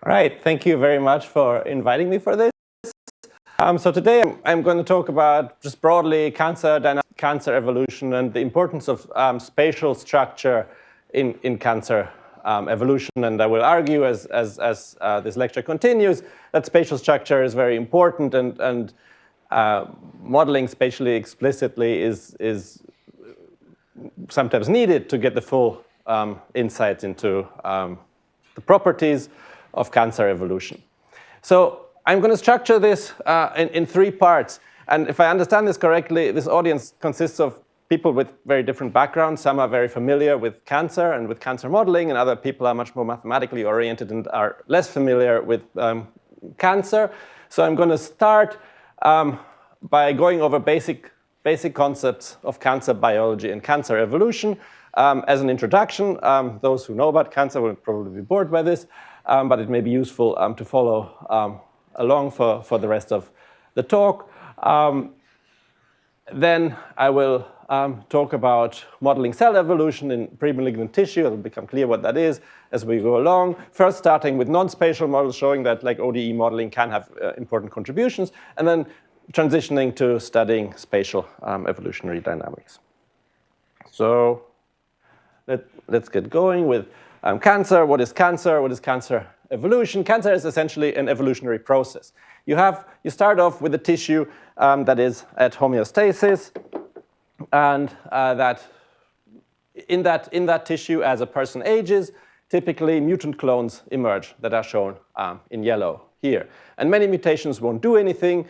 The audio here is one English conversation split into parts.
All right, thank you very much for inviting me for this. So today I'm going to talk about just broadly cancer dynamics, cancer evolution, and the importance of spatial structure in cancer evolution. And I will argue as this lecture continues that spatial structure is very important, and modeling spatially explicitly is sometimes needed to get the full insights into the properties of cancer evolution. So I'm going to structure this in three parts. And if I understand this correctly, this audience consists of people with very different backgrounds. Some are very familiar with cancer and with cancer modeling, and other people are much more mathematically oriented and are less familiar with cancer. So I'm going to start by going over basic concepts of cancer biology and cancer evolution as an introduction. Those who know about cancer will probably be bored by this, but it may be useful to follow along for the rest of the talk. Then I will talk about modeling cell evolution in pre-malignant tissue. It'll become clear what that is as we go along. First, starting with non-spatial models, showing that like ODE modeling can have important contributions, and then transitioning to studying spatial evolutionary dynamics. So let's get going with cancer. What is cancer? What is cancer evolution? Cancer is essentially an evolutionary process. You start off with a tissue that is at homeostasis, and that in that tissue, as a person ages, typically mutant clones emerge that are shown in yellow here. And many mutations won't do anything.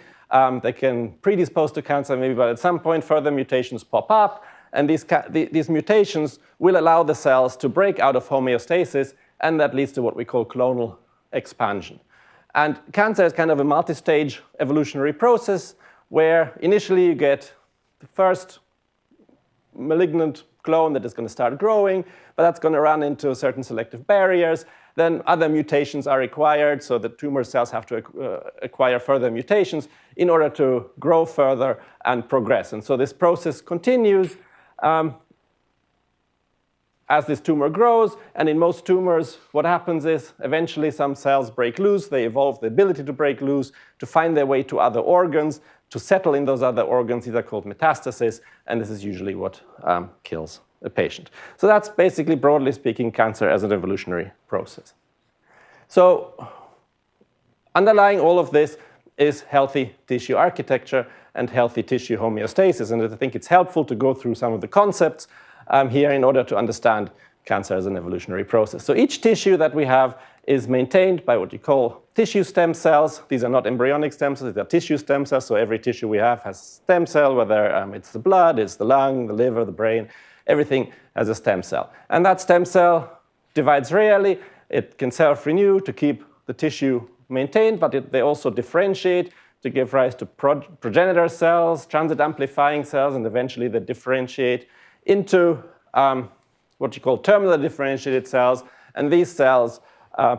They can predispose to cancer maybe, but at some point further mutations pop up, and these mutations will allow the cells to break out of homeostasis, and that leads to what we call clonal expansion. And cancer is kind of a multi-stage evolutionary process where initially you get the first malignant clone that is going to start growing, but that's going to run into certain selective barriers. Then other mutations are required, so the tumor cells have to acquire further mutations in order to grow further and progress. And so this process continues as this tumor grows, and in most tumors, what happens is eventually some cells break loose. They evolve the ability to break loose, to find their way to other organs, to settle in those other organs. These are called metastases, and this is usually what kills a patient. So that's basically, broadly speaking, cancer as an evolutionary process. So underlying all of this is healthy tissue architecture and healthy tissue homeostasis, and I think it's helpful to go through some of the concepts here in order to understand cancer as an evolutionary process. So each tissue that we have is maintained by what you call tissue stem cells. These are not embryonic stem cells, these are tissue stem cells. So every tissue we have has stem cell, whether it's the blood, it's the lung, the liver, the brain, everything has a stem cell. And that stem cell divides rarely. It can self-renew to keep the tissue maintained, but they also differentiate to give rise to progenitor cells, transit amplifying cells, and eventually they differentiate into what you call terminally differentiated cells, and these cells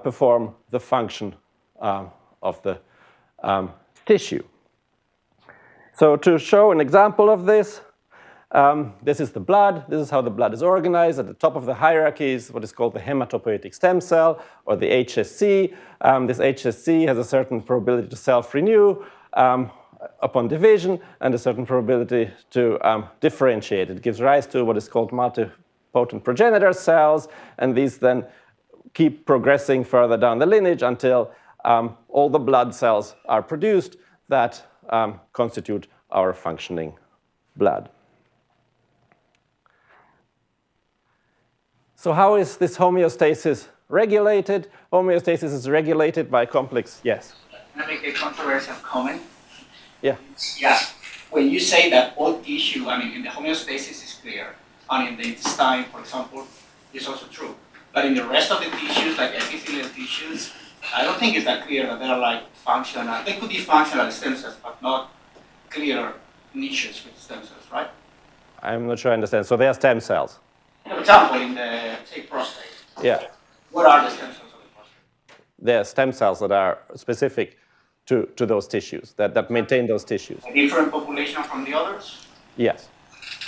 perform the function of the tissue. So to show an example of this, this is the blood. This is how the blood is organized. At the top of the hierarchy is what is called the hematopoietic stem cell, or the HSC. This HSC has a certain probability to self-renew upon division, and a certain probability to differentiate. It gives rise to what is called multipotent progenitor cells, and these then keep progressing further down the lineage until all the blood cells are produced that constitute our functioning blood. So how is this homeostasis regulated? Homeostasis is regulated by complex, yes? Can I make a controversial comment? Yeah. Yeah. When you say that all tissue, in the homeostasis is clear, and in the intestine, for example, is also true. But in the rest of the tissues, like epithelial tissues, I don't think it's that clear that they're like functional. They could be functional stem cells, but not clear niches with stem cells, right? I'm not sure I understand. So they are stem cells. For example, in the, say, prostate. Yeah. What are the stem cells of the prostate? They're stem cells that are specific to those tissues, that maintain those tissues. A different population from the others? Yes.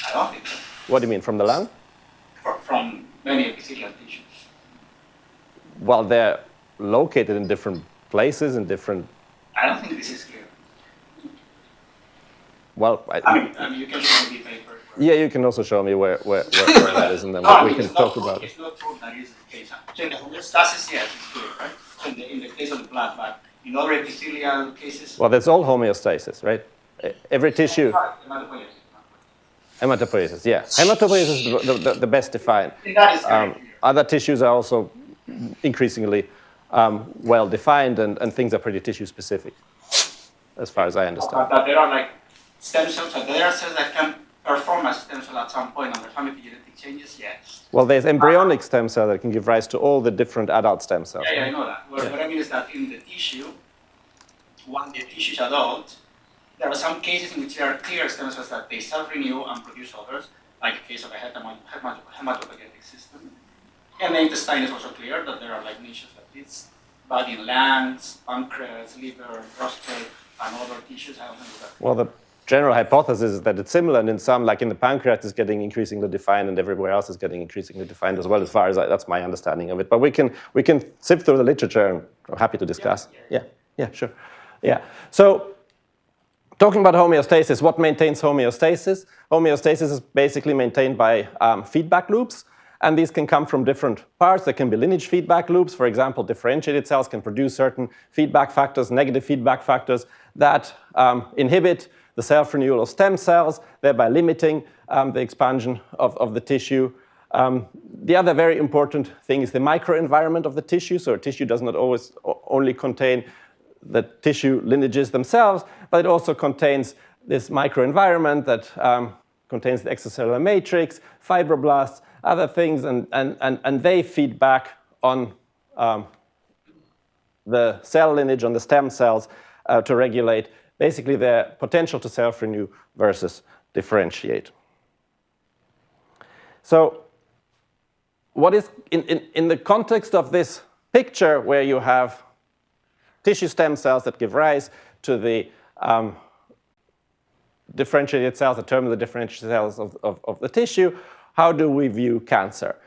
I don't think so. What do you mean, from the lung? From many epithelial tissues. Well, they're located in different places, in different... I don't think this is clear. Well, I mean, you can show me the paper. Yeah, you can also show me where that is, and then we can talk about it. It's not true that is the case. So in the homeostasis, yes, it's clear, right? So in the case of the blood, but in other epithelial cases... Well, that's all homeostasis, right? Every tissue... Hematopoiesis, yeah. Hematopoiesis is the best defined. That is clear. Other tissues are also increasingly well defined, and things are pretty tissue specific, as far as I understand. But there are like stem cells, so there are cells that can perform as stem cell at some point under pharmacogenetic changes, yes. Well, there's embryonic stem cell that can give rise to all the different adult stem cells. Yeah, I know that. What I mean is that in the tissue, when the tissue is adult, there are some cases in which there are clear stem cells that they self-renew and produce others, like the case of a hematopoietic system. And the intestine is also clear that there are like niches like this, but in lungs, pancreas, liver, prostate, and other tissues, I don't know that. Well, the general hypothesis is that it's similar, and in some, like in the pancreas, is getting increasingly defined, and everywhere else is getting increasingly defined as well. As far as that's my understanding of it. But we can sift through the literature, and I'm happy to discuss. Yeah, sure. Yeah. So, talking about homeostasis, what maintains homeostasis? Homeostasis is basically maintained by feedback loops, and these can come from different parts. There can be lineage feedback loops. For example, differentiated cells can produce certain feedback factors, negative feedback factors that inhibit the self-renewal of stem cells, thereby limiting the expansion of the tissue. The other very important thing is the microenvironment of the tissue. So a tissue does not always only contain the tissue lineages themselves, but it also contains this microenvironment that contains the extracellular matrix, fibroblasts, other things, and they feed back on the cell lineage, on the stem cells, to regulate basically their potential to self-renew versus differentiate. So what is, in the context of this picture where you have tissue stem cells that give rise to the differentiated cells, the terminally differentiated cells of the tissue, how do we view cancer?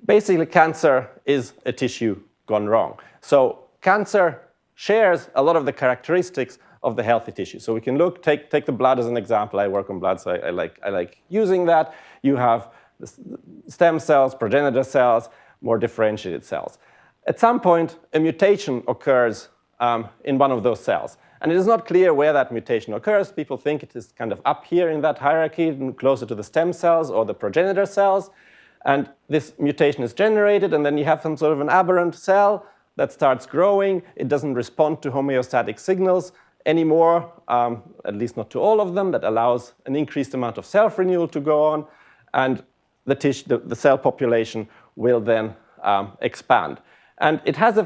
Basically, cancer is a tissue gone wrong. So cancer shares a lot of the characteristics of the healthy tissue. So we can take the blood as an example. I work on blood, so I like using that. You have the stem cells, progenitor cells, more differentiated cells. At some point, a mutation occurs in one of those cells. And it is not clear where that mutation occurs. People think it is kind of up here in that hierarchy, closer to the stem cells or the progenitor cells. And this mutation is generated, and then you have some sort of an aberrant cell that starts growing. It doesn't respond to homeostatic signals anymore, at least not to all of them. That allows an increased amount of self-renewal to go on, and the cell population will then expand. And it has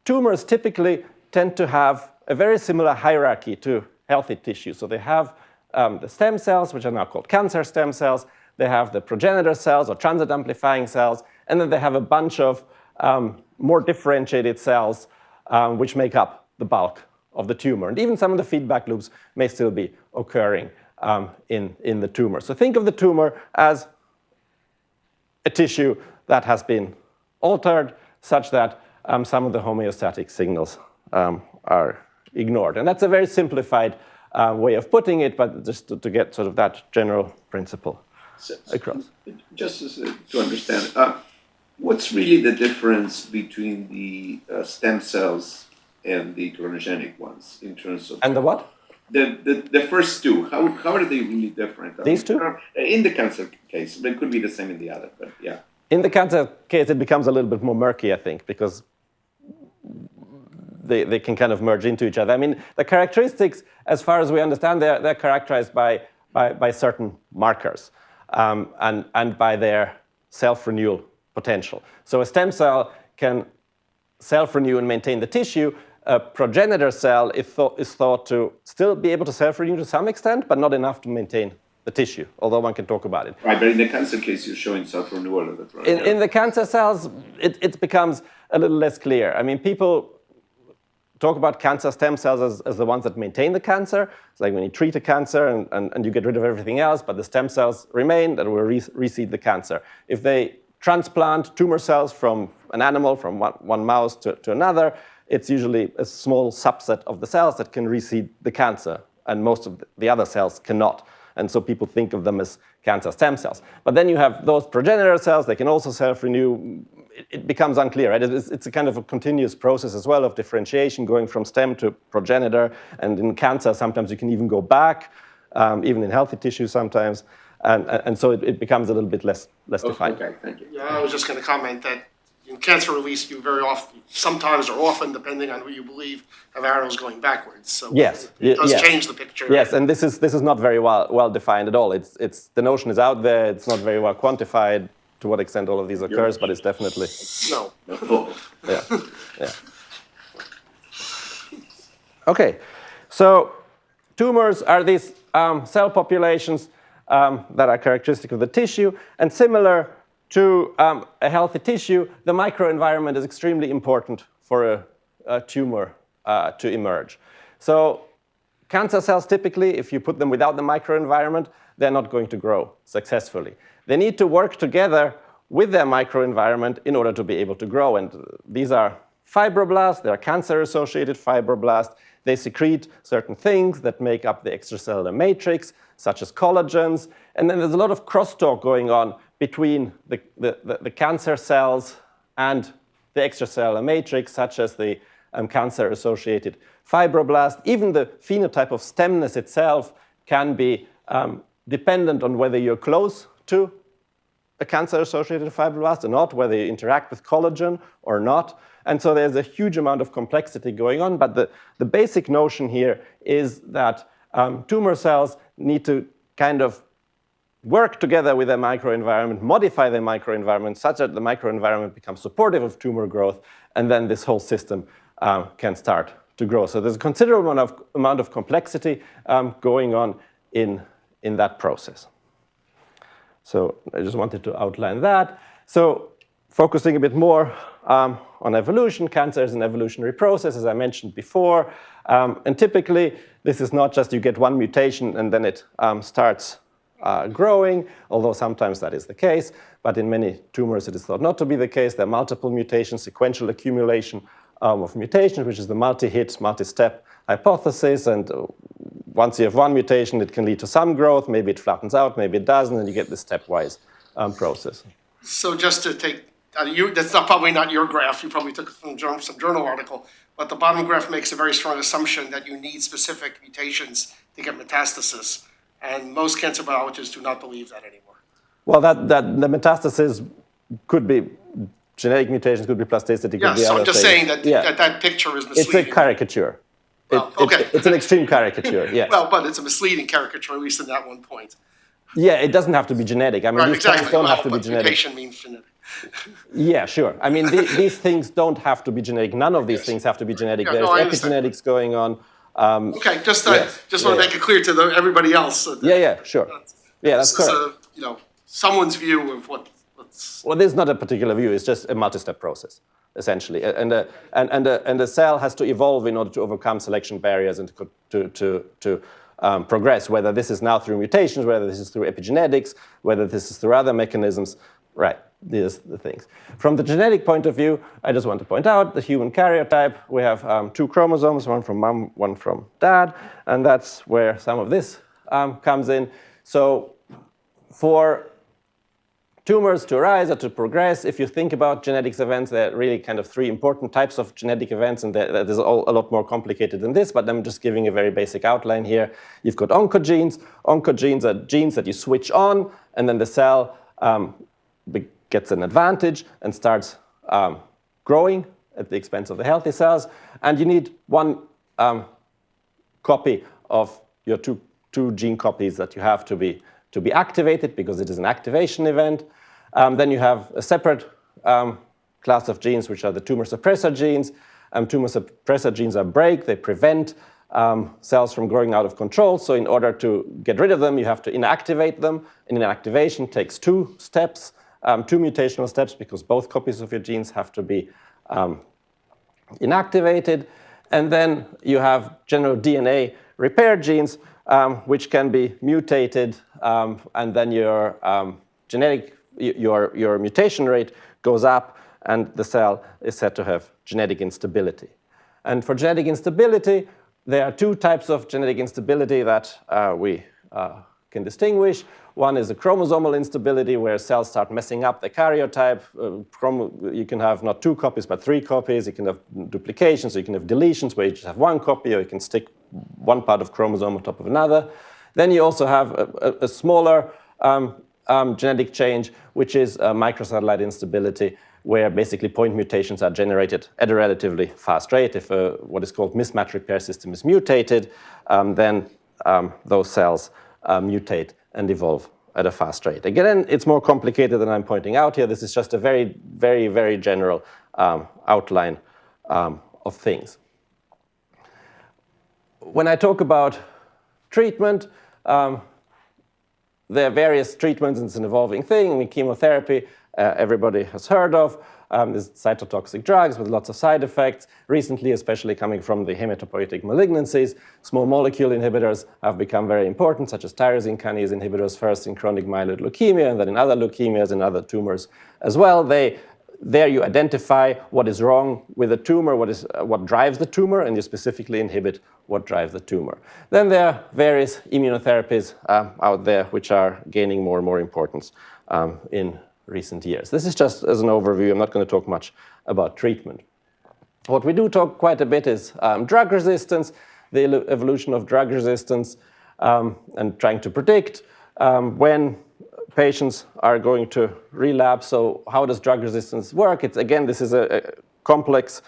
tumors typically tend to have a very similar hierarchy to healthy tissue. So they have the stem cells, which are now called cancer stem cells. They have the progenitor cells or transient amplifying cells, and then they have a bunch of more differentiated cells which make up the bulk of the tumor. And even some of the feedback loops may still be occurring in the tumor. So think of the tumor as a tissue that has been altered such that some of the homeostatic signals are ignored. And that's a very simplified way of putting it, but just to get sort of that general principle across. Just to understand, what's really the difference between the stem cells and the clonogenic ones in terms of... And the what? The first two, how are they really different? These two? In the cancer case, but it could be the same in the other, but yeah. In the cancer case, it becomes a little bit more murky, I think, because they can kind of merge into each other. I mean, the characteristics, as far as we understand, they're characterized by certain markers and by their self-renewal potential. So a stem cell can self-renew and maintain the tissue. A progenitor cell is thought to still be able to self-renew to some extent, but not enough to maintain the tissue, although one can talk about it. Right, but in the cancer case, you're showing self-renewal of the progenitor. In the cancer cells, it becomes a little less clear. I mean, people talk about cancer stem cells as the ones that maintain the cancer. It's like when you treat a cancer and you get rid of everything else, but the stem cells remain, that will reseed the cancer. If they transplant tumor cells from an animal, from one mouse to another, it's usually a small subset of the cells that can reseed the cancer, and most of the other cells cannot. And so people think of them as cancer stem cells. But then you have those progenitor cells, they can also self-renew. It becomes unclear, right? It's a kind of a continuous process as well of differentiation, going from stem to progenitor. And in cancer, sometimes you can even go back, even in healthy tissue sometimes. And so it becomes a little bit less defined. Okay, thank you. Yeah, I was just going to comment that in cancer release, you very often, sometimes or often, depending on who you believe, have arrows going backwards. So yes, it does yes. change the picture. Yes, and this is not very well defined at all. It's the notion is out there. It's not very well quantified to what extent all of these occurs, but it's definitely No. yeah. Okay, so tumors are these cell populations that are characteristic of the tissue, and similar to a healthy tissue, the microenvironment is extremely important for a tumor to emerge. So cancer cells typically, if you put them without the microenvironment, they're not going to grow successfully. They need to work together with their microenvironment in order to be able to grow. And these are fibroblasts, they're cancer-associated fibroblasts. They secrete certain things that make up the extracellular matrix, such as collagens. And then there's a lot of crosstalk going on between the cancer cells and the extracellular matrix, such as the cancer-associated fibroblast. Even the phenotype of stemness itself can be dependent on whether you're close to a cancer-associated fibroblast or not, whether you interact with collagen or not. And so there's a huge amount of complexity going on, but the basic notion here is that tumor cells need to kind of work together with their microenvironment, modify their microenvironment such that the microenvironment becomes supportive of tumor growth, and then this whole system can start to grow. So there's a considerable amount of complexity going on in that process. So I just wanted to outline that. So focusing a bit more on evolution, cancer is an evolutionary process, as I mentioned before. And typically, this is not just you get one mutation and then it starts growing, although sometimes that is the case. But in many tumors, it is thought not to be the case. There are multiple mutations, sequential accumulation of mutations, which is the multi-hit, multi-step hypothesis. And once you have one mutation, it can lead to some growth. Maybe it flattens out, maybe it doesn't, and you get this stepwise process. So just to take, that's probably not your graph. You probably took it from some journal article. But the bottom graph makes a very strong assumption that you need specific mutations to get metastasis. And most cancer biologists do not believe that anymore. Well, that the metastasis could be genetic mutations, could be plasticity, could be so other I'm just things. saying that that picture is misleading. It's a caricature. Well, okay. It's an extreme caricature, yes. Well, but it's a misleading caricature, at least in that one point. Yeah, it doesn't have to be genetic. I mean, these things don't have to be genetic. Mutation means genetic. Yeah, sure. I mean, these things don't have to be genetic. None of these things have to be genetic. Yeah, There's no, I understand. epigenetics going on. Okay, just want to make it clear to everybody else. Yeah, sure. Yeah, that's this correct. is someone's view of what's. Well, this is not a particular view. It's just a multi-step process, essentially. And the cell has to evolve in order to overcome selection barriers and to progress, whether this is now through mutations, whether this is through epigenetics, whether this is through other mechanisms. Right, these are the things. From the genetic point of view, I just want to point out the human karyotype. We have 2 chromosomes, one from mom, one from dad, and that's where some of this comes in. So for tumors to arise or to progress, if you think about genetics events, there are really kind of 3 important types of genetic events, and that is all a lot more complicated than this, but I'm just giving a very basic outline here. You've got oncogenes. Oncogenes are genes that you switch on, and then the cell gets an advantage and starts growing at the expense of the healthy cells. And you need one copy of your two gene copies that you have to be activated because it is an activation event. Then you have a separate class of genes, which are the tumor suppressor genes. Tumor suppressor genes are brake. They prevent cells from growing out of control. So in order to get rid of them, you have to inactivate them. And inactivation takes 2 steps. 2 mutational steps, because both copies of your genes have to be inactivated. And then you have general DNA repair genes, which can be mutated, and then your genetic your mutation rate goes up, and the cell is said to have genetic instability. And for genetic instability, there are two types of genetic instability that we can distinguish. One is a chromosomal instability, where cells start messing up the karyotype. You can have not 2 copies, but 3 copies. You can have duplications, or you can have deletions, where you just have 1 copy, or you can stick one part of chromosome on top of another. Then you also have a smaller genetic change, which is microsatellite instability, where basically point mutations are generated at a relatively fast rate. If what is called mismatch repair system is mutated, then those cells mutate and evolve at a fast rate. Again, it's more complicated than I'm pointing out here. This is just a very, very, very general outline of things. When I talk about treatment, there are various treatments. It's an evolving thing. I mean, chemotherapy, everybody has heard of. There's cytotoxic drugs with lots of side effects. Recently, especially coming from the hematopoietic malignancies, small molecule inhibitors have become very important, such as tyrosine kinase inhibitors, first in chronic myeloid leukemia, and then in other leukemias and other tumors as well. There you identify what is wrong with the tumor, what drives the tumor, and you specifically inhibit what drives the tumor. Then there are various immunotherapies out there which are gaining more and more importance in recent years. This is just as an overview. I'm not going to talk much about treatment. What we do talk quite a bit is drug resistance, the evolution of drug resistance, and trying to predict when patients are going to relapse. So how does drug resistance work? Again, this is a complex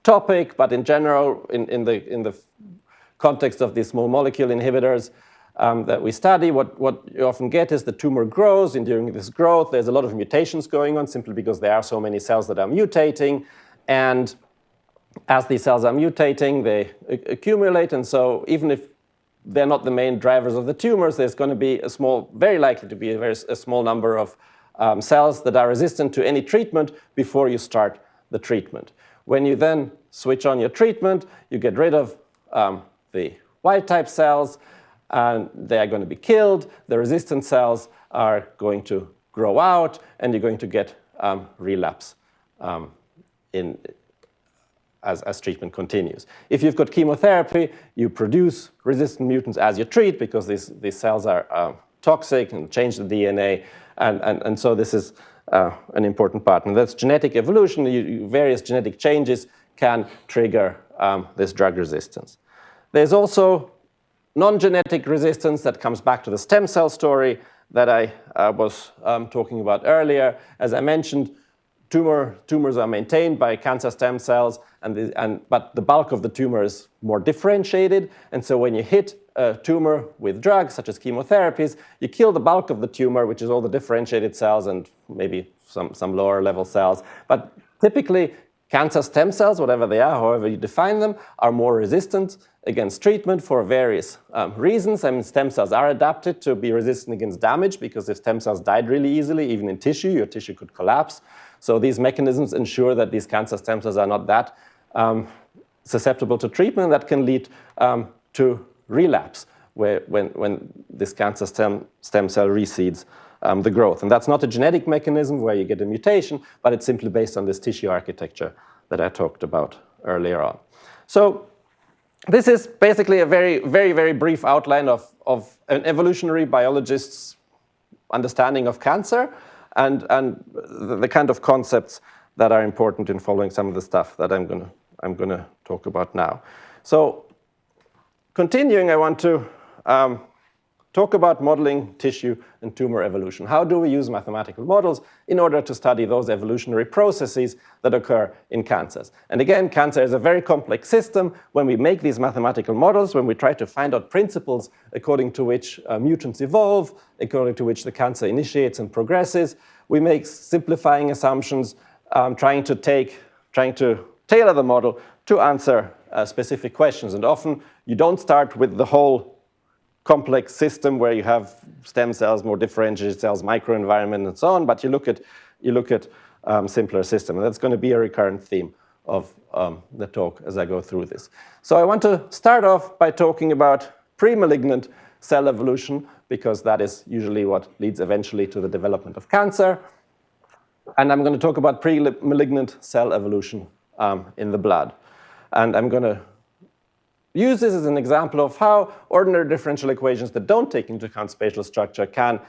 topic, but in general, in the context of these small molecule inhibitors that we study, what you often get is the tumor grows, and during this growth, there's a lot of mutations going on, simply because there are so many cells that are mutating. And as these cells are mutating, they accumulate, and so even if they're not the main drivers of the tumors, there's going to be very likely to be a small number of cells that are resistant to any treatment before you start the treatment. When you then switch on your treatment, you get rid of the wild-type cells, and they are going to be killed. The resistant cells are going to grow out, and you're going to get relapse as treatment continues. If you've got chemotherapy, you produce resistant mutants as you treat, because these cells are toxic and change the DNA, and so this is an important part. And that's genetic evolution. Various genetic changes can trigger this drug resistance. There's also non-genetic resistance that comes back to the stem cell story that I was talking about earlier. As I mentioned, tumors are maintained by cancer stem cells, but the bulk of the tumor is more differentiated. And so when you hit a tumor with drugs, such as chemotherapies, you kill the bulk of the tumor, which is all the differentiated cells and maybe some lower level cells. But typically, cancer stem cells, whatever they are, however you define them, are more resistant against treatment for various reasons. I mean, stem cells are adapted to be resistant against damage, because if stem cells died really easily, even in tissue, your tissue could collapse. So these mechanisms ensure that these cancer stem cells are not that susceptible to treatment. That can lead to relapse, when this cancer stem cell recedes the growth. And that's not a genetic mechanism where you get a mutation, but it's simply based on this tissue architecture that I talked about earlier on. So this is basically a very, very, very brief outline of an evolutionary biologist's understanding of cancer and the kind of concepts that are important in following some of the stuff that I'm gonna talk about now. So continuing, I want to talk about modeling tissue and tumor evolution. How do we use mathematical models in order to study those evolutionary processes that occur in cancers? And again, cancer is a very complex system. When we make these mathematical models, when we try to find out principles according to which mutants evolve, according to which the cancer initiates and progresses, we make simplifying assumptions, trying to tailor the model to answer specific questions. And often, you don't start with the whole complex system where you have stem cells, more differentiated cells, microenvironment, and so on, but you look at simpler system. And that's going to be a recurrent theme of the talk as I go through this. So I want to start off by talking about pre-malignant cell evolution, because that is usually what leads eventually to the development of cancer. And I'm going to talk about pre-malignant cell evolution in the blood. And I'm going to use this as an example of how ordinary differential equations that don't take into account spatial structure can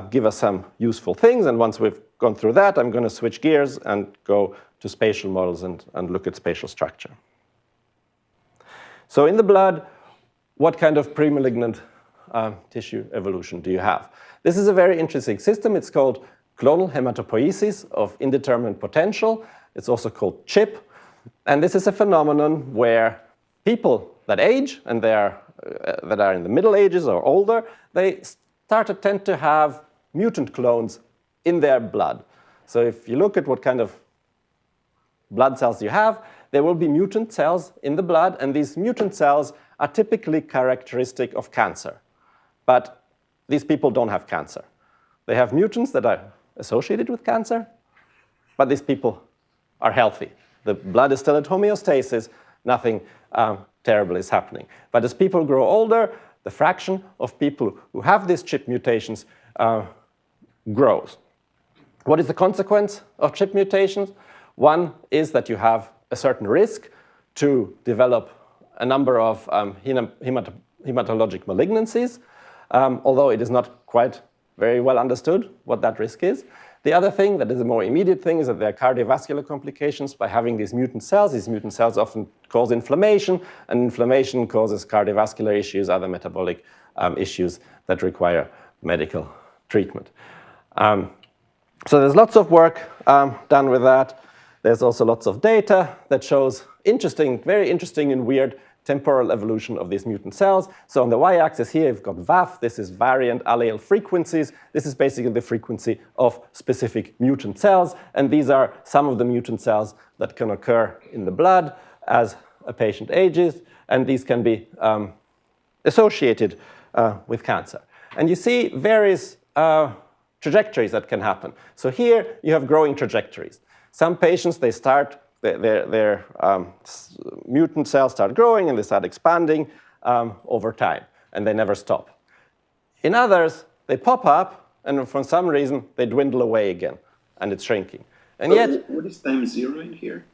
give us some useful things. And once we've gone through that, I'm going to switch gears and go to spatial models and look at spatial structure. So in the blood, what kind of pre-malignant tissue evolution do you have? This is a very interesting system. It's called clonal hematopoiesis of indeterminate potential. It's also called CHIP. And this is a phenomenon where people that age and that are in the Middle Ages or older, they tend to have mutant clones in their blood. So if you look at what kind of blood cells you have, there will be mutant cells in the blood, and these mutant cells are typically characteristic of cancer. But these people don't have cancer. They have mutants that are associated with cancer, but these people are healthy. The blood is still at homeostasis, nothing terrible is happening. But as people grow older, the fraction of people who have these CHIP mutations grows. What is the consequence of CHIP mutations? One is that you have a certain risk to develop a number of hematologic malignancies, although it is not quite very well understood what that risk is. The other thing that is a more immediate thing is that there are cardiovascular complications by having these mutant cells. These mutant cells often cause inflammation, and inflammation causes cardiovascular issues, other metabolic issues that require medical treatment. So there's lots of work done with that. There's also lots of data that shows very interesting and weird temporal evolution of these mutant cells. So on the y-axis here, you've got VAF. This is variant allele frequencies. This is basically the frequency of specific mutant cells. And these are some of the mutant cells that can occur in the blood as a patient ages. And these can be associated with cancer. And you see various trajectories that can happen. So here you have growing trajectories. Some patients, they start, their mutant cells start growing and they start expanding over time, and they never stop. In others, they pop up, and for some reason, they dwindle away again, and it's shrinking. And yet, what is time zero in here?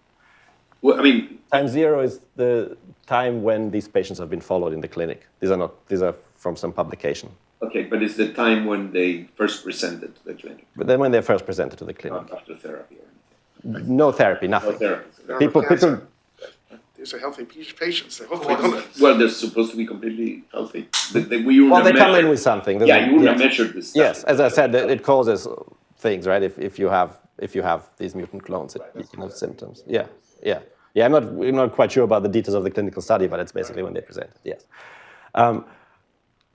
Well, I mean, time zero is the time when these patients have been followed in the clinic. These are from some publication. okay, but it's the time when they first presented to the clinic, But then when they're first presented to the clinic. not after therapy or anything. No therapy, No nothing. therapy. People, These are healthy patients. They hopefully don't. Well, they're supposed to be completely healthy. well, they come in with something. Yeah, you would Yes. have measured this stuff. Yes, as I said, it causes things, right? If you have these mutant clones, you can have symptoms. Yeah. I'm not quite sure about the details of the clinical study, but it's basically when they present it. Yes.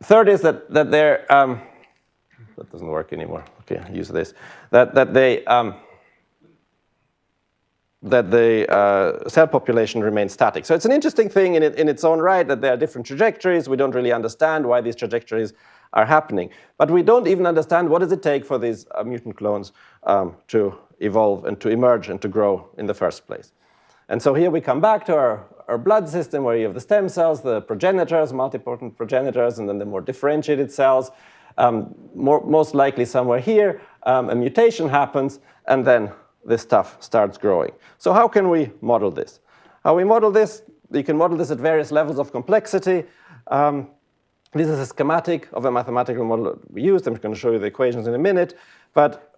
Third is that they're that doesn't work anymore. Okay, use this. That the cell population remains static. So it's an interesting thing in its own right that there are different trajectories. We don't really understand why these trajectories are happening. But we don't even understand what does it take for these mutant clones to evolve and to emerge and to grow in the first place. And so here we come back to our blood system where you have the stem cells, the progenitors, multipotent progenitors, and then the more differentiated cells. Most likely somewhere here, a mutation happens, and then this stuff starts growing. So how can we model this? How we model this, you can model this at various levels of complexity. This is a schematic of a mathematical model that we used. I'm going to show you the equations in a minute. But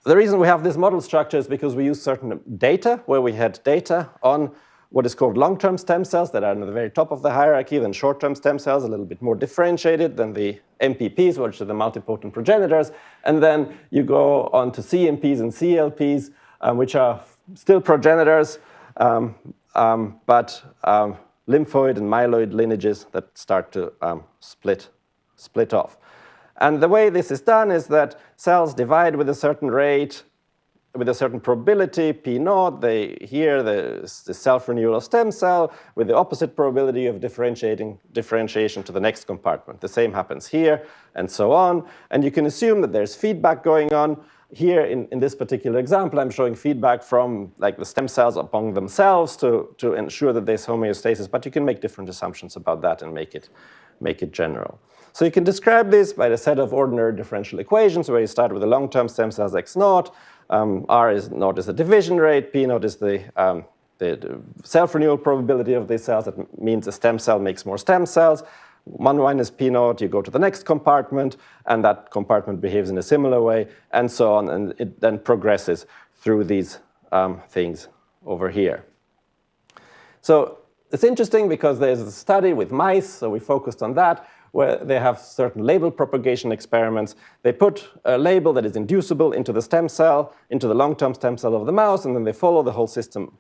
the reason we have this model structure is because we use certain data, where we had data on what is called long-term stem cells that are at the very top of the hierarchy, then short-term stem cells, a little bit more differentiated than the MPPs, which are the multipotent progenitors. And then you go on to CMPs and CLPs, which are still progenitors, but lymphoid and myeloid lineages that start to split off. And the way this is done is that cells divide with a certain rate, with a certain probability, P0. Here, the self-renewal of stem cell with the opposite probability of differentiation to the next compartment. The same happens here, and so on. And you can assume that there's feedback going on. Here, in this particular example, I'm showing feedback from the stem cells among themselves to ensure that there's homeostasis. But you can make different assumptions about that and make it general. So you can describe this by the set of ordinary differential equations where you start with the long-term stem cells x naught, R is naught is the division rate, P naught is the self-renewal probability of these cells. That means a stem cell makes more stem cells. 1 minus P naught, you go to the next compartment, and that compartment behaves in a similar way, and so on, and it then progresses through these things over here. So it's interesting because there's a study with mice, so we focused on that, where they have certain label propagation experiments. They put a label that is inducible into the stem cell, into the long-term stem cell of the mouse, and then they follow the whole system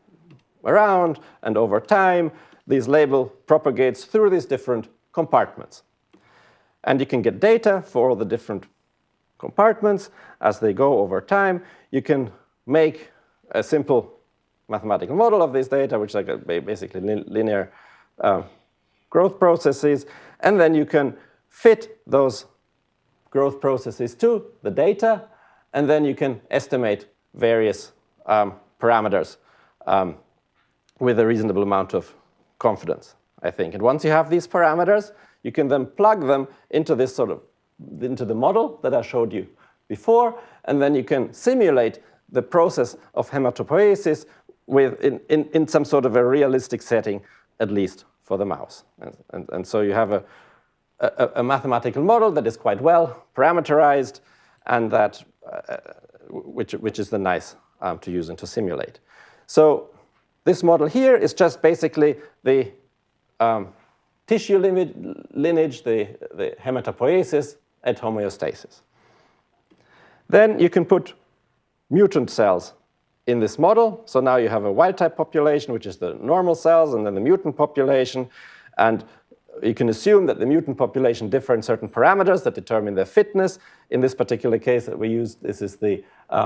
around, and over time, this label propagates through these different compartments. And you can get data for all the different compartments as they go over time. You can make a simple mathematical model of this data, which is like basically linear growth processes. And then you can fit those growth processes to the data, and then you can estimate various parameters with a reasonable amount of confidence, I think. And once you have these parameters, you can then plug them into this into the model that I showed you before, and then you can simulate the process of hematopoiesis in some sort of a realistic setting, at least for the mouse. And so you have a mathematical model that is quite well parameterized, and that which is the nice to use and to simulate. So this model here is just basically the tissue lineage, the hematopoiesis at homeostasis. Then you can put mutant cells in this model. So now you have a wild-type population, which is the normal cells, and then the mutant population. And you can assume that the mutant population differ in certain parameters that determine their fitness. In this particular case that we used, this is the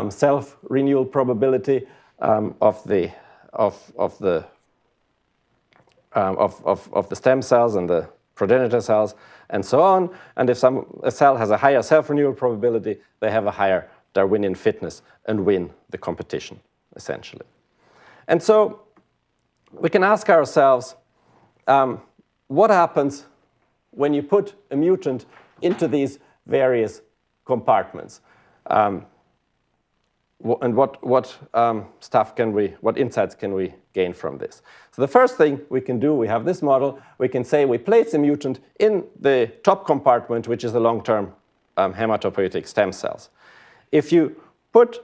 self-renewal probability of the stem cells and the progenitor cells, and so on. And if a cell has a higher self-renewal probability, they have a higher Darwinian fitness and win the competition, essentially. And so we can ask ourselves, what happens when you put a mutant into these various compartments? And what insights can we gain from this? So the first thing we can do, we have this model, we can say we place a mutant in the top compartment, which is the long-term hematopoietic stem cells. If you put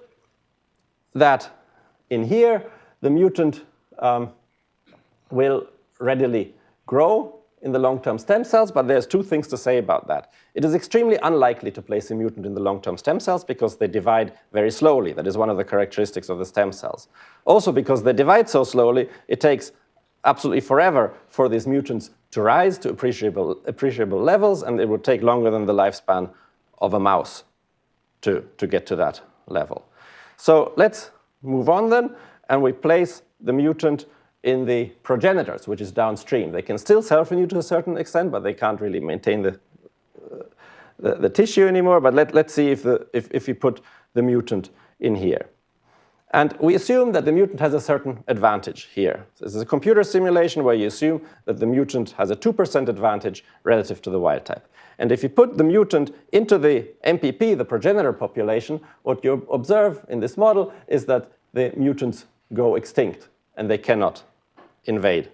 that in here, the mutant will readily grow in the long-term stem cells, but there's two things to say about that. It is extremely unlikely to place a mutant in the long-term stem cells because they divide very slowly. That is one of the characteristics of the stem cells. Also, because they divide so slowly, it takes absolutely forever for these mutants to rise to appreciable levels, and it would take longer than the lifespan of a mouse to get to that level. So let's move on then, and we place the mutant in the progenitors, which is downstream. They can still self-renew to a certain extent, but they can't really maintain the tissue anymore. But let's see if we put the mutant in here. And we assume that the mutant has a certain advantage here. So this is a computer simulation where you assume that the mutant has a 2% advantage relative to the wild type. And if you put the mutant into the MPP, the progenitor population, what you observe in this model is that the mutants go extinct and they cannot invade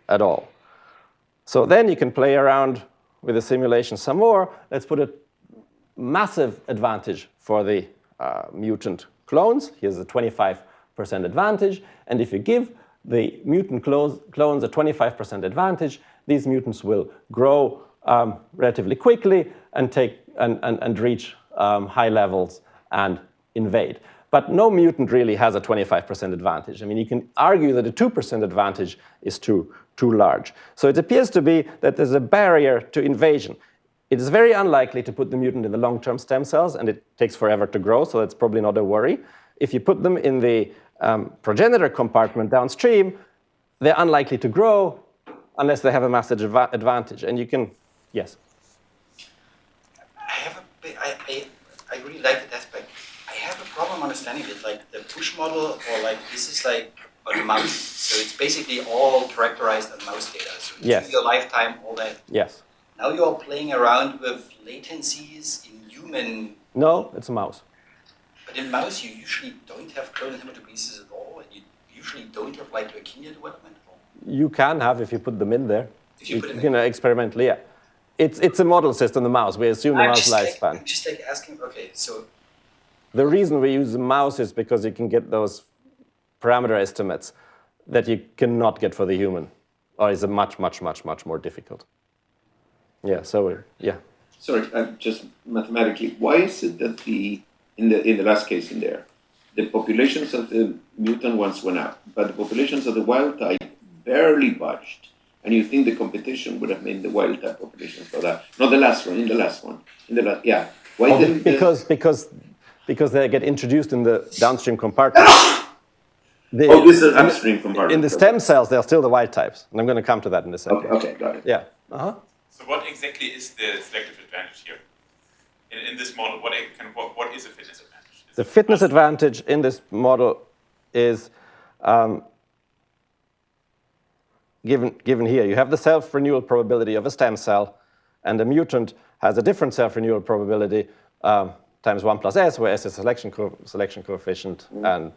at all. So then you can play around with the simulation some more. Let's put a massive advantage for the mutant clones. Here's a 25% advantage. And if you give the mutant clones a 25% advantage, these mutants will grow relatively quickly and reach high levels and invade. But no mutant really has a 25% advantage. I mean, you can argue that a 2% advantage is too large. So it appears to be that there's a barrier to invasion. It is very unlikely to put the mutant in the long-term stem cells, and it takes forever to grow, so that's probably not a worry. If you put them in the progenitor compartment downstream, they're unlikely to grow unless they have a massive advantage. And you can, yes? I really like that aspect. I have a problem understanding it, like the push model, or like this is like a mouse. So it's basically all characterized as mouse data. So yes. Your lifetime, all that. Yes. now you're playing around with latencies in human. No, it's a mouse. But in mouse, you usually don't have clonal hematopoiesis at all, and you usually don't have like leukemia development at all. You can have if you put them in there. If you put them in. Experimentally, yeah. It's a model system, the mouse. We assume the mouse lifespan. I'm just like asking, okay, so. The reason we use the mouse is because you can get those parameter estimates that you cannot get for the human, or is a much more difficult. Yeah, so, yeah. Sorry, just mathematically, why is it that in the last case in there, the populations of the mutant ones went up, but the populations of the wild type barely budged? And you think the competition would have made the wild type populations go that? Not the last one, in the last one. Yeah. Why didn't because they get introduced in the downstream compartment. This is upstream compartment. In the stem cells, they're still the wild types. And I'm going to come to that in a second. Okay, got it. Yeah. So what exactly is the selective advantage here? In this model, what is a fitness advantage? The fitness advantage in this model is given here. You have the self-renewal probability of a stem cell, and a mutant has a different self-renewal probability times 1 plus s, where s is selection coefficient. And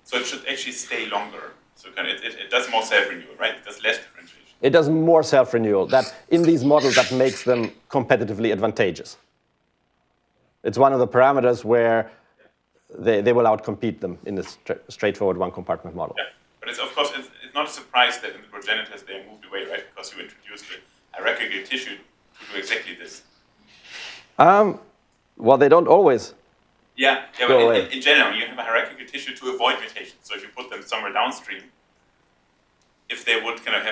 so it should actually stay longer. So it does more self-renewal, right? It does less differentiation. It does more self-renewal. That in these models, that makes them competitively advantageous. It's one of the parameters where they will outcompete them in this straightforward one-compartment model. Yeah, but it's, of course, it's not a surprise that in the progenitors they moved away, right? Because you introduced the hierarchical tissue to do exactly this. Well, they don't always. Yeah, but in general, you have a hierarchical tissue to avoid mutations. So if you put them somewhere downstream, if they would kind of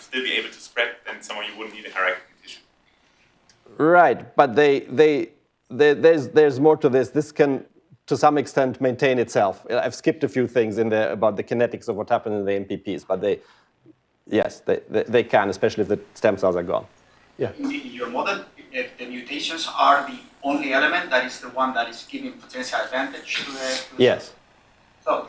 still be able to spread, then somewhere you wouldn't need a hierarchical tissue. Right, but there's more to this. This can, to some extent, maintain itself. I've skipped a few things in there about the kinetics of what happened in the MPPs, but they can, especially if the stem cells are gone. Yeah. In your model, the mutations are the only element that is the one that is giving potential advantage to the Yes. So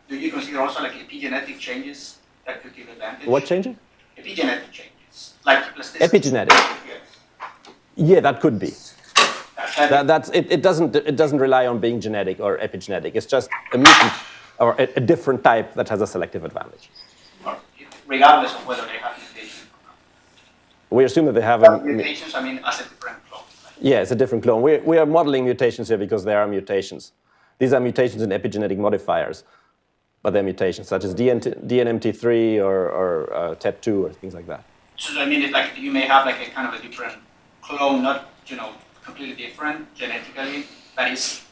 do you consider also like epigenetic changes that could give advantage? What changing? Epigenetic changes, like plasticity. Epigenetic. Yes. Yeah, that could be. It doesn't rely on being genetic or epigenetic. It's just a mutant or a different type that has a selective advantage. Regardless of whether they have mutations or not. We assume that they have mutations, I mean, as a different clone. Right? Yeah, it's a different clone. We are modeling mutations here because there are mutations. These are mutations in epigenetic modifiers, but they're mutations such as DNMT3 or TET2 or things like that. So I mean, it's like you may have like a kind of a different clone, not completely different genetically, but it's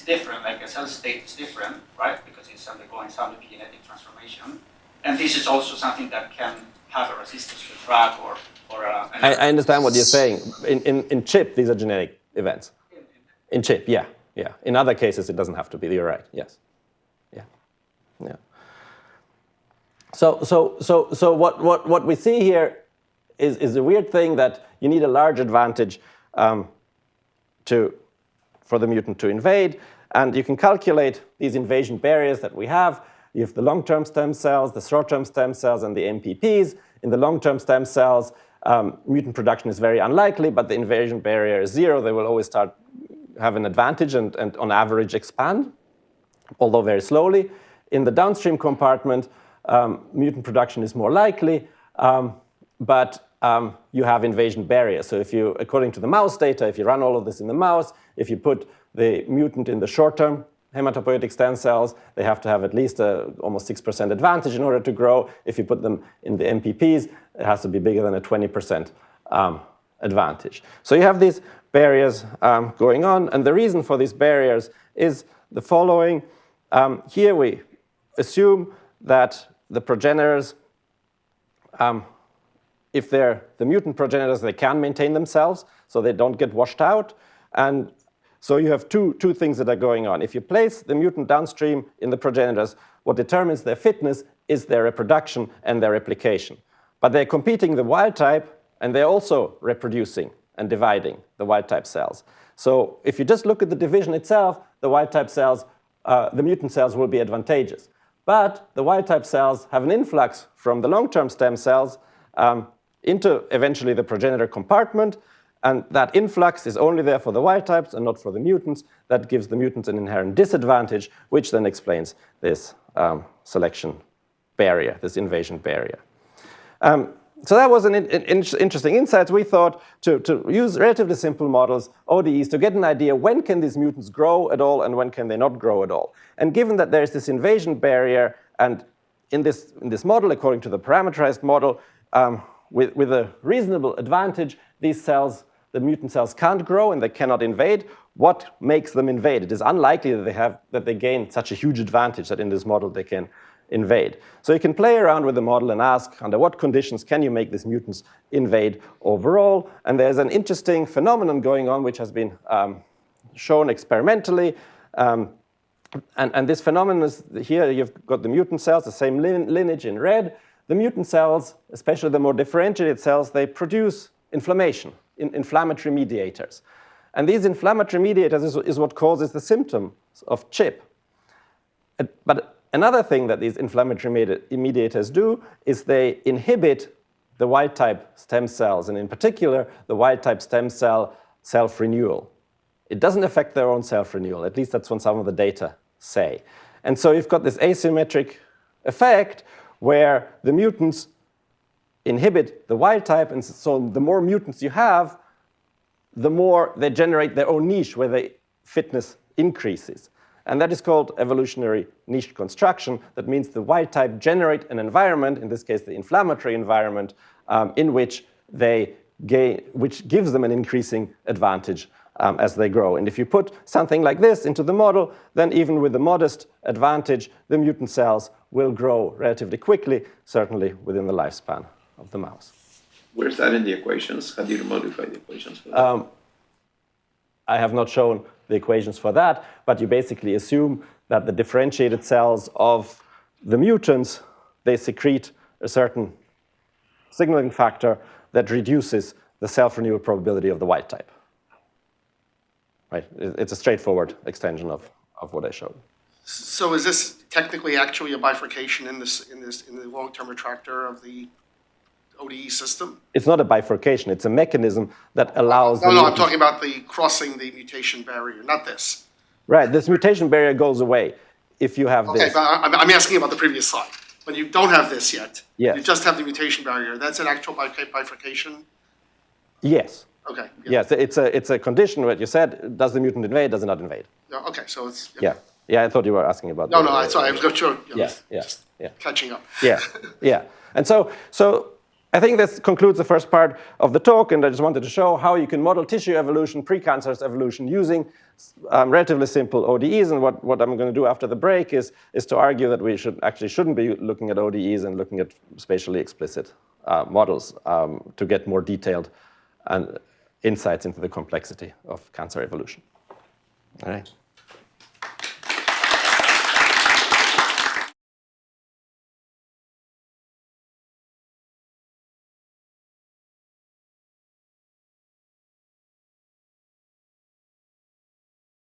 different. Like a cell state is different, right? Because it's undergoing some epigenetic transformation, and this is also something that can have a resistance to drug or. I understand what you're saying. In CHIP, these are genetic events. In CHIP, yeah. In other cases, it doesn't have to be. You're right. Yes. Yeah. So what we see here is a weird thing that you need a large advantage for the mutant to invade, and you can calculate these invasion barriers that we have. You have the long-term stem cells, the short-term stem cells, and the MPPs. In the long-term stem cells, mutant production is very unlikely, but the invasion barrier is 0. They will always have an advantage and on average expand, although very slowly. In the downstream compartment, mutant production is more likely, but you have invasion barriers. So according to the mouse data, if you run all of this in the mouse, if you put the mutant in the short-term hematopoietic stem cells, they have to have at least almost 6% advantage in order to grow. If you put them in the MPPs, it has to be bigger than a 20% advantage. So you have these barriers going on, and the reason for these barriers is the following. Here we assume that the progenitors, if they're the mutant progenitors, they can maintain themselves, so they don't get washed out. And so you have two things that are going on. If you place the mutant downstream in the progenitors, what determines their fitness is their reproduction and their replication. But they're competing the wild type, and they're also reproducing and dividing the wild type cells. So if you just look at the division itself, the wild type cells, the mutant cells will be advantageous. But the wild type cells have an influx from the long-term stem cells, into eventually the progenitor compartment, and that influx is only there for the wild types and not for the mutants. That gives the mutants an inherent disadvantage, which then explains this selection barrier, this invasion barrier. So that was an interesting insight. We thought to use relatively simple models, ODEs, to get an idea when can these mutants grow at all and when can they not grow at all. And given that there's this invasion barrier, and in this model, according to the parameterized model, with a reasonable advantage, these cells, the mutant cells, can't grow and they cannot invade. What makes them invade? It is unlikely that they gain such a huge advantage that in this model they can invade. So you can play around with the model and ask, under what conditions can you make these mutants invade overall? And there's an interesting phenomenon going on which has been shown experimentally. And this phenomenon is, here you've got the mutant cells, the same lineage in red. The mutant cells, especially the more differentiated cells, they produce inflammation, inflammatory mediators. And these inflammatory mediators is what causes the symptoms of CHIP. But another thing that these inflammatory mediators do is they inhibit the wild-type stem cells, and in particular, the wild-type stem cell self-renewal. It doesn't affect their own self-renewal, at least that's what some of the data say. And so you've got this asymmetric effect where the mutants inhibit the wild-type, and so the more mutants you have, the more they generate their own niche where the fitness increases. And that is called evolutionary niche construction. That means the wild type generate an environment, in this case the inflammatory environment, in which they gain, which gives them an increasing advantage as they grow. And if you put something like this into the model, then even with a modest advantage, the mutant cells will grow relatively quickly, certainly within the lifespan of the mouse. Where's that in the equations? How do you modify the equations for that? I have not shown the equations for that, but you basically assume that the differentiated cells of the mutants, they secrete a certain signaling factor that reduces the self-renewal probability of the wild type. Right? It's a straightforward extension of what I showed. So is this technically actually a bifurcation in the long-term retractor of the ODE system? It's not a bifurcation. It's a mechanism that allows... No, I'm talking about the crossing the mutation barrier, not this. Right. This mutation barrier goes away if you have this. Okay, but I'm asking about the previous slide. When you don't have this yet, yes. You just have the mutation barrier. That's an actual bifurcation? Yes. Okay. Yeah. Yes, it's a condition where you said, does the mutant invade, does it not invade? Yeah, okay, so it's... Yeah. Yeah, I thought you were asking about No, sorry, I was going to... Yeah. Catching up. Yeah. And so I think this concludes the first part of the talk, and I just wanted to show how you can model tissue evolution, precancerous evolution, using relatively simple ODEs. And what I'm going to do after the break is to argue that we shouldn't be looking at ODEs and looking at spatially explicit models to get more detailed insights into the complexity of cancer evolution. All right.